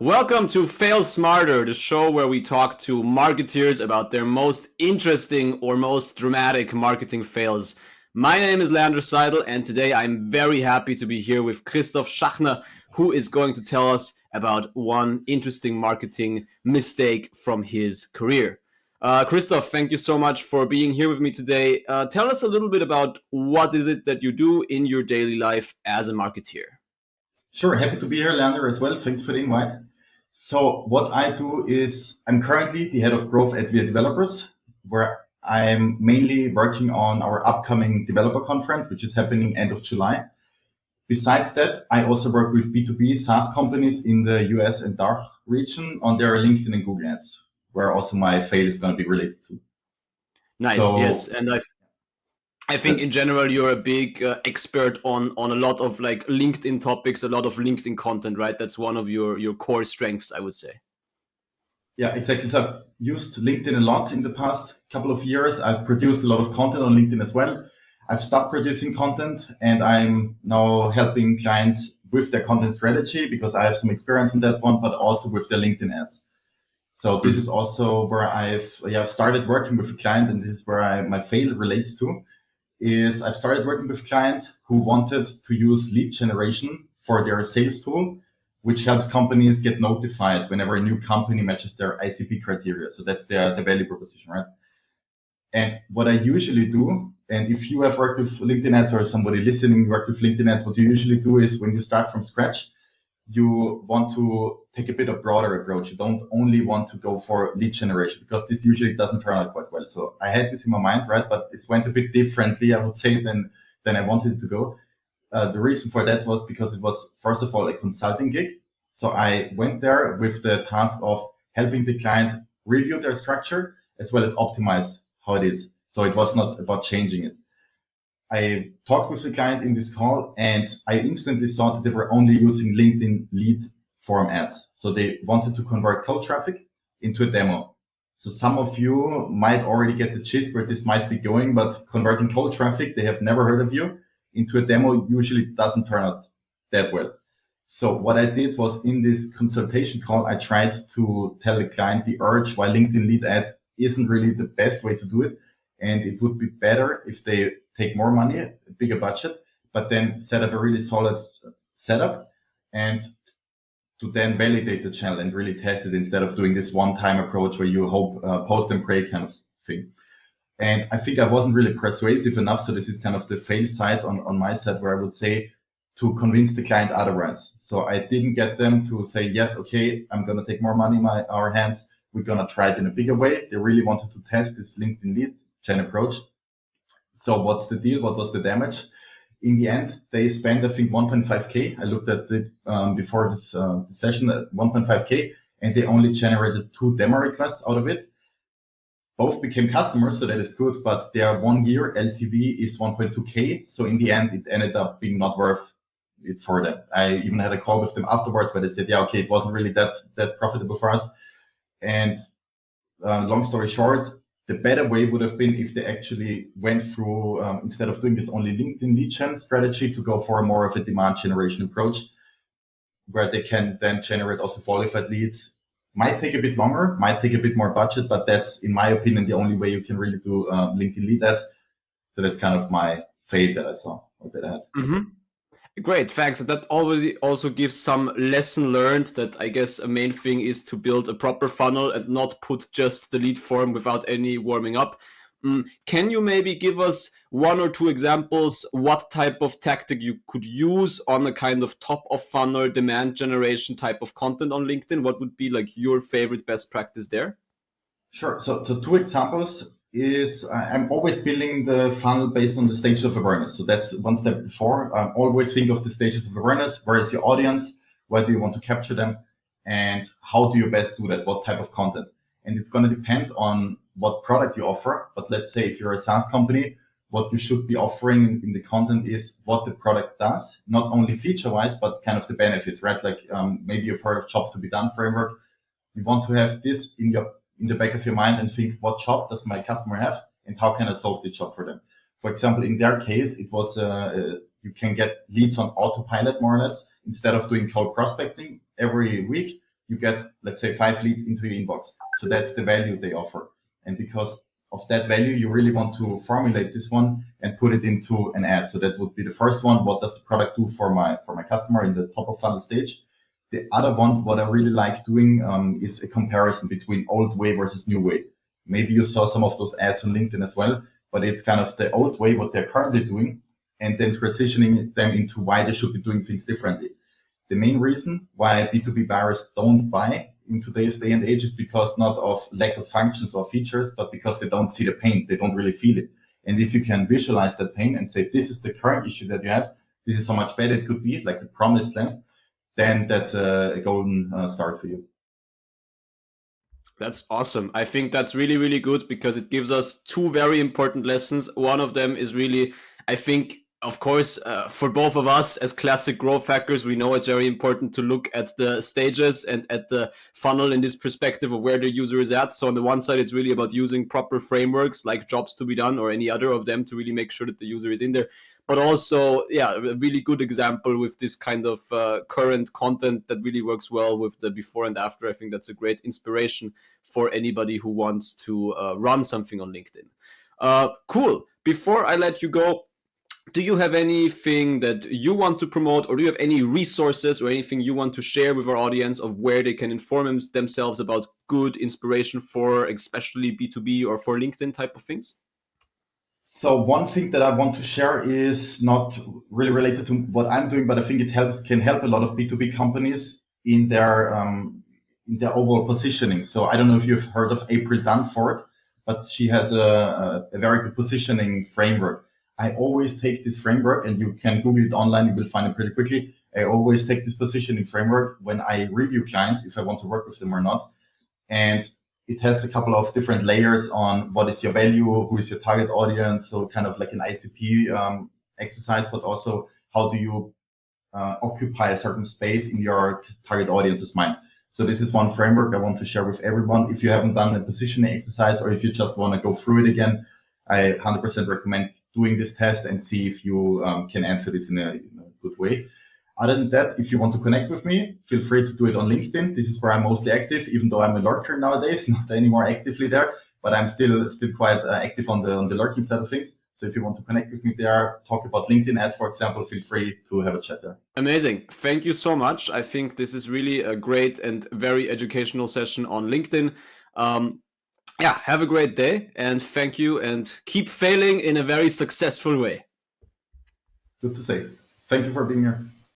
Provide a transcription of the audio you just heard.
Welcome to Fail Smarter, the show where we talk to marketeers about their most interesting or most dramatic marketing fails. My name is Leander Seidel, and today I'm very happy to be here with Christoph Schachner, who is going to tell us about one interesting marketing mistake from his career. Christoph, thank you so much for being here with me today. Tell us a little bit about what is it that you do in your daily life as a marketeer. Sure, happy to be here, Leander, as well. Thanks for the invite. So, what I do is I'm currently the head of growth at We Are Developers, where I'm mainly working on our upcoming developer conference, which is happening end of July. Besides that, I also work with B2B SaaS companies in the US and DACH region on their LinkedIn and Google ads, where also my fail is going to be related to. Nice, yes, So, and I think that, in general you're a big expert on a lot of like LinkedIn topics, a lot of LinkedIn content, right? That's one of your core strengths, I would say. yeah, exactly. So I've used LinkedIn a lot in the past couple of years. I've produced a lot of content on LinkedIn as well. I've stopped producing content and I'm now helping clients with their content strategy because I have some experience in that one, but also with their LinkedIn ads. So this is also where I've started working with a client, and this is where my fail relates to. Is I've started working with a client who wanted to use lead generation for their sales tool, which helps companies get notified whenever a new company matches their ICP criteria. So that's their value proposition, right? And what I usually do, and if you have worked with LinkedIn ads or somebody listening worked with LinkedIn ads, what you usually do is when you start from scratch, you want to take a bit of broader approach. You don't only want to go for lead generation because this usually doesn't turn out quite well. So I had this in my mind, right? But this went a bit differently, I would say, than I wanted it to go. The reason for that was because it was, first of all, a consulting gig. So I went there with the task of helping the client review their structure as well as optimize how it is. So it was not about changing it. I talked with the client in this call and I instantly saw that they were only using LinkedIn lead form ads. So they wanted to convert cold traffic into a demo. So some of you might already get the gist where this might be going, but converting cold traffic, they have never heard of you, into a demo usually doesn't turn out that well. So what I did was in this consultation call, I tried to tell the client the urge why LinkedIn lead ads isn't really the best way to do it. And it would be better if they take more money, a bigger budget, but then set up a really solid setup and to then validate the channel and really test it instead of doing this one-time approach where you hope post and pray kind of thing. And I think I wasn't really persuasive enough. So this is kind of the fail side on my side where I would say to convince the client otherwise. So I didn't get them to say, yes, okay, I'm going to take more money in our hands. We're going to try it in a bigger way. They really wanted to test this LinkedIn lead gen approach. So what's the deal? What was the damage? In the end, they spent, I think, 1.5K. I looked at it before this session at 1.5K, and they only generated 2 demo requests out of it. Both became customers, so that is good, but their 1 year LTV is 1.2K. So in the end, it ended up being not worth it for them. I even had a call with them afterwards where they said, yeah, okay, it wasn't really that profitable for us. And long story short, the better way would have been if they actually went through, instead of doing this only LinkedIn lead gen strategy, to go for more of a demand generation approach where they can then generate also qualified leads. Might take a bit longer, might take a bit more budget, but that's, in my opinion, the only way you can really do LinkedIn lead ads. So that's kind of my fail that I saw or that I had. Mm-hmm. Great, thanks. That always also gives some lesson learned that I guess a main thing is to build a proper funnel and not put just the lead form without any warming up. Can you maybe give us one or two examples what type of tactic you could use on a kind of top of funnel demand generation type of content on LinkedIn? What would be like your favorite best practice there? Sure. So 2 examples is I'm always building the funnel based on the stages of awareness. So that's one step before. Always think of the stages of awareness. Where is your audience? Where do you want to capture them? And how do you best do that? What type of content? And it's going to depend on what product you offer. But let's say if you're a SaaS company, what you should be offering in the content is what the product does, not only feature wise, but kind of the benefits, right? Like maybe you've heard of jobs to be done framework. You want to have this in the back of your mind and think, what job does my customer have and how can I solve this job for them? For example, in their case, it was you can get leads on autopilot more or less. Instead of doing cold prospecting every week, you get, let's say, 5 leads into your inbox. So that's the value they offer. And because of that value, you really want to formulate this one and put it into an ad. So that would be the first one. What does the product do for my customer in the top of funnel stage? The other one, what I really like doing, is a comparison between old way versus new way. Maybe you saw some of those ads on LinkedIn as well, but it's kind of the old way, what they're currently doing, and then transitioning them into why they should be doing things differently. The main reason why B2B buyers don't buy in today's day and age is because not of lack of functions or features, but because they don't see the pain. They don't really feel it. And if you can visualize that pain and say, this is the current issue that you have, this is how much better it could be, like the promised land, then that's a golden start for you. That's awesome. I think that's really, really good because it gives us two very important lessons. One of them is really, I think, of course, for both of us as classic growth hackers, we know it's very important to look at the stages and at the funnel in this perspective of where the user is at. So on the one side, it's really about using proper frameworks like jobs to be done or any other of them to really make sure that the user is in there. But also, yeah, a really good example with this kind of current content that really works well with the before and after. I think that's a great inspiration for anybody who wants to run something on LinkedIn. Cool. Before I let you go, do you have anything that you want to promote, or do you have any resources or anything you want to share with our audience of where they can inform themselves about good inspiration for especially B2B or for LinkedIn type of things? So one thing that I want to share is not really related to what I'm doing, but I think it can help a lot of B2B companies in their overall positioning. So I don't know if you've heard of April Dunford, but she has a very good positioning framework. I always take this framework, and you can Google it online, you will find it pretty quickly. I always take this positioning framework when I review clients, if I want to work with them or not. And it has a couple of different layers on what is your value, who is your target audience. So kind of like an ICP exercise, but also how do you occupy a certain space in your target audience's mind. So this is one framework I want to share with everyone. If you haven't done a positioning exercise, or if you just want to go through it again, I 100% recommend doing this test and see if you can answer this in a good way. Other than that, if you want to connect with me, feel free to do it on LinkedIn. This is where I'm mostly active, even though I'm a lurker nowadays, not anymore actively there, but I'm still quite active on the lurking side of things. So if you want to connect with me there, talk about LinkedIn ads, for example, feel free to have a chat there. Amazing. Thank you so much. I think this is really a great and very educational session on LinkedIn. Yeah, have a great day and thank you, and keep failing in a very successful way. Good to say. Thank you for being here.